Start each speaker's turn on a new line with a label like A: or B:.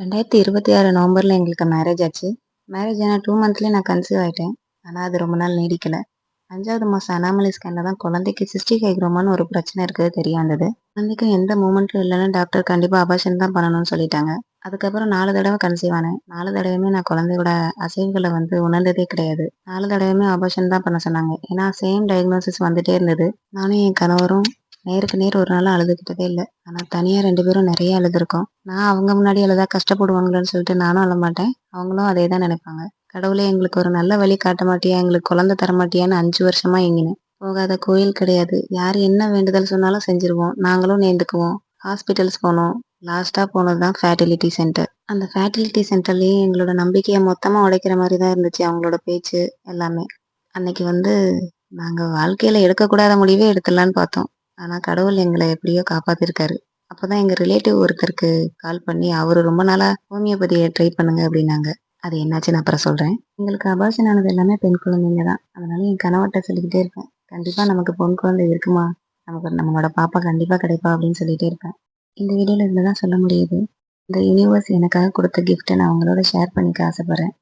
A: 2026 நவம்பர்ல எங்களுக்கு மேரேஜ் ஆச்சு. மேரேஜ் ஆன 2 மந்த்லயே நான் கன்சீவ் ஆயிட்டேன். ஆனா, அது ரொம்ப நாள் நீடிக்கல. 5வது மாசம் அனாமலி ஸ்கேன்ல தான் குழந்தைக்கு சிஸ்டிக் ஃபைப்ரோமான்னு ஒரு பிரச்சனை இருக்கிறது தெரிய வந்தது. குழந்தைக்கு எந்த மூவ்மெண்ட்டும் இல்லன்னு டாக்டர் கண்டிப்பா அபார்ஷன் தான் பண்ணணும்னு சொல்லிட்டாங்க. அதுக்கப்புறம் 4 தடவ கன்சீவ் ஆனேன். 4 தடவையுமே நான் குழந்தையோட அசைவுகள உணர்ந்ததே கிடையாது. 4 தடவையுமே அபார்ஷன் தான் பண்ண சொன்னாங்க. ஏன்னா, சேம் டயக்னோசிஸ் வந்துட்டே இருந்தது. நானும் என் கணவரும் நேருக்கு நேர் ஒரு நாளும் அழுதுகிட்டதே இல்ல. ஆனா தனியா 2 பேரும் நெறைய அழுதுருக்கோம். நான் அவங்க முன்னாடி அழுதா கஷ்டப்படுவாங்களோன்னு சொல்லிட்டு நானும் அழமாட்டேன். அவங்களும் அதே தான் நெனைப்பாங்க. கடவுளே எங்களுக்கு ஒரு நல்ல வழி காட்ட மாட்டியா? எங்களுக்கு குழந்தை தர மாட்டியான்னு 5 வருஷமா ஏங்கினேன். போகாத கோயில் கிடையாது. யார் என்ன வேண்டுதல் சொன்னாலும் செஞ்சுருவோம். நாங்களும் நேர்ந்துக்குவோம். ஹாஸ்பிட்டல்ஸ் போனோம். லாஸ்ட்டா போனது தான் ஃபெர்டிலிட்டி சென்டர். அந்த ஃபெர்டிலிட்டி சென்டர்லயே எங்களோட நம்பிக்கைய மொத்தமா உடைக்கிற மாரி தான் இருந்துச்சு அவங்களோட பேச்சு எல்லாமே. அன்னைக்கு நாங்க வாழ்க்கையில எடுக்கக்கூடாத முடிவே எடுத்துடலான்னு பார்த்தோம். ஆனா கடவுள் எங்கள எப்படியோ காப்பாத்திருக்காரு. அப்பதான் எங்க ரிலேட்டிவ் ஒருத்தருக்கு கால் பண்ணி, அவரு ரொம்ப நாளா ஹோமியோபதிய ட்ரை பண்ணுங்க அப்படின்னாங்க. அது என்னாச்சுன்னு அப்புறம் சொல்றேன். எங்களுக்கு அபார்ஷன் ஆனது எல்லாமே பெண் குழந்தைங்க தான். அதனால என் கணவர்ட்ட சொல்லிக்கிட்டே இருப்பேன். கண்டிப்பா நமக்கு பொண் குழந்தை இருக்குமா? நமக்கு நம்மளோட பாப்பா கண்டிப்பா கிடைப்பா அப்படின்னு சொல்லிட்டே இருப்பேன். இந்த வீடியோல இதுல தான் சொல்ல முடியுது. இந்த யுனிவர்ஸ் எனக்காக குடுத்த கிஃப்ட்ட நான் உங்களோட ஷேர் பண்ணிக்க ஆசைப்படுறேன்.